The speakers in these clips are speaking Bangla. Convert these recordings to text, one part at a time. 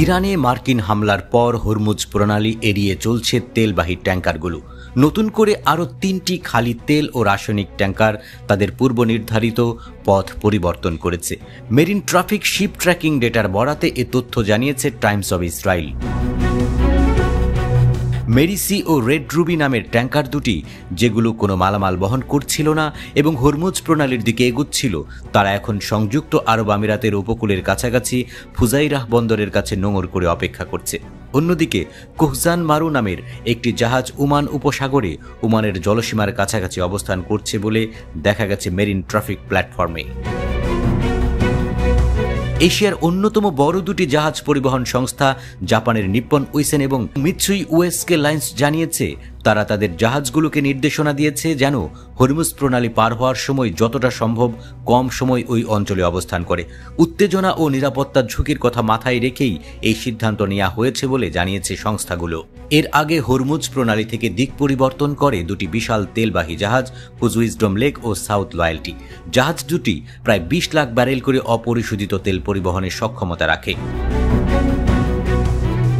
ইরানে মার্কিন হামলার পর হরমুজ প্রণালী এড়িয়ে চলছে তেলবাহী ট্যাঙ্কারগুলো। নতুন করে আরও 3টি খালি তেল ও রাসায়নিক ট্যাঙ্কার তাদের পূর্ব নির্ধারিত পথ পরিবর্তন করেছে। মেরিন ট্রাফিক শিপ ট্র্যাকিং ডেটার বরাতে এ তথ্য জানিয়েছে টাইমস অব ইসরায়েল। মেরিসি ও রেড রুবি নামের ট্যাঙ্কার দুটি, যেগুলো কোনো মালামাল বহন করছিল না এবং হরমুজ প্রণালীর দিকে এগুচ্ছিল, তারা এখন সংযুক্ত আরব আমিরাতের উপকূলের কাছাকাছি ফুজাইরাহ বন্দরের কাছে নোঙর করে অপেক্ষা করছে। অন্যদিকে কুহজান মারু নামের একটি জাহাজ ওমান উপসাগরে ওমানের জলসীমার কাছাকাছি অবস্থান করছে বলে দেখা গেছে মেরিন ট্রাফিক প্ল্যাটফর্মে। এশিয়ার অন্যতম বড় দুটি জাহাজ পরিবহন সংস্থা জাপানের নিপ্পন উইসেন এবং মিৎসুই উয়েসকে লাইন্স জানিয়েছে তারা তাদের জাহাজগুলোকে নির্দেশনা দিয়েছে যেন হরমুজ প্রণালী পার হওয়ার সময় যতটা সম্ভব কম সময় ওই অঞ্চলে অবস্থান করে। উত্তেজনা ও নিরাপত্তার ঝুঁকির কথা মাথায় রেখেই এই সিদ্ধান্ত নেওয়া হয়েছে বলে জানিয়েছে সংস্থাগুলো। এর আগে হরমুজ প্রণালী থেকে দিক পরিবর্তন করে দুটি বিশাল তেলবাহী জাহাজ উইজডম লেক ও সাউথ লয়্যালটি। জাহাজ দুটি প্রায় 20 লাখ ব্যারেল করে অপরিশোধিত তেল পরিবহনের সক্ষমতা রাখে।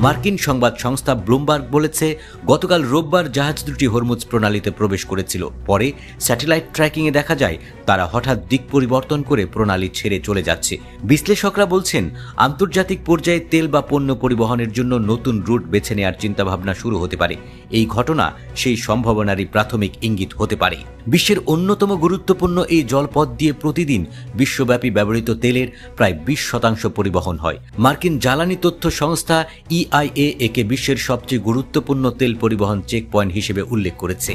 মার্কিন সংবাদ সংস্থা ব্লুমবার্গ বলেছে, গতকাল রোববার জাহাজ দুটি হরমুজ প্রণালীতে প্রবেশ করেছিল। পরে স্যাটেলাইট ট্র্যাকিংয়ে দেখা যায় তারা হঠাৎ দিক পরিবর্তন করে প্রণালী ছেড়ে চলে যাচ্ছে। বিশ্লেষকরা বলছেন, আন্তর্জাতিক পর্যায়ে তেল বা পণ্য পরিবহনের জন্য নতুন রুট বেছে নেওয়ার চিন্তাভাবনা শুরু হতে পারে। এই ঘটনা সেই সম্ভাবনারই প্রাথমিক ইঙ্গিত হতে পারে। বিশ্বের অন্যতম গুরুত্বপূর্ণ এই জলপথ দিয়ে প্রতিদিন বিশ্বব্যাপী ব্যবহৃত তেলের প্রায় 20% পরিবহন হয়। মার্কিন জ্বালানি তথ্য সংস্থা EIA একে বিশ্বের সবচেয়ে গুরুত্বপূর্ণ তেল পরিবহন চেক পয়েন্ট হিসেবে উল্লেখ করেছে।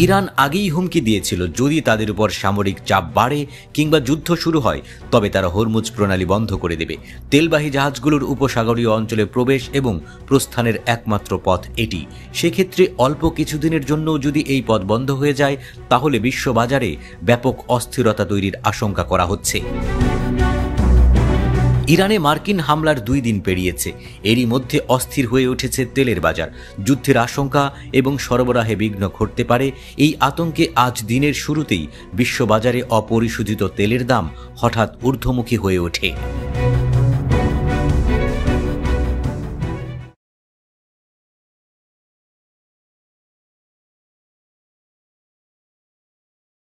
ইরান আগেই হুমকি দিয়েছিল, যদি তাদের উপর সামরিক চাপ বাড়ে কিংবা যুদ্ধ শুরু হয় তবে তারা হরমুজ প্রণালী বন্ধ করে দেবে। তেলবাহী জাহাজগুলোর উপসাগরীয় অঞ্চলে প্রবেশ এবং প্রস্থানের একমাত্র পথ এটি। সেক্ষেত্রে অল্প কিছুদিনের জন্য যদি এই পথ বন্ধ হয়ে যায় তাহলে বিশ্ববাজারে ব্যাপক অস্থিরতা তৈরির আশঙ্কা করা হচ্ছে। ইরানে মার্কিন হামলার 2 দিন পেরিয়েছে। এরই মধ্যে অস্থির হয়ে উঠেছে তেলের বাজার। যুদ্ধের আশঙ্কা এবং সরবরাহে বিঘ্ন ঘটতে পারে, এই আতঙ্কে আজ দিনের শুরুতেই বিশ্ববাজারে অপরিশোধিত তেলের দাম হঠাৎ ঊর্ধ্বমুখী হয়ে ওঠে।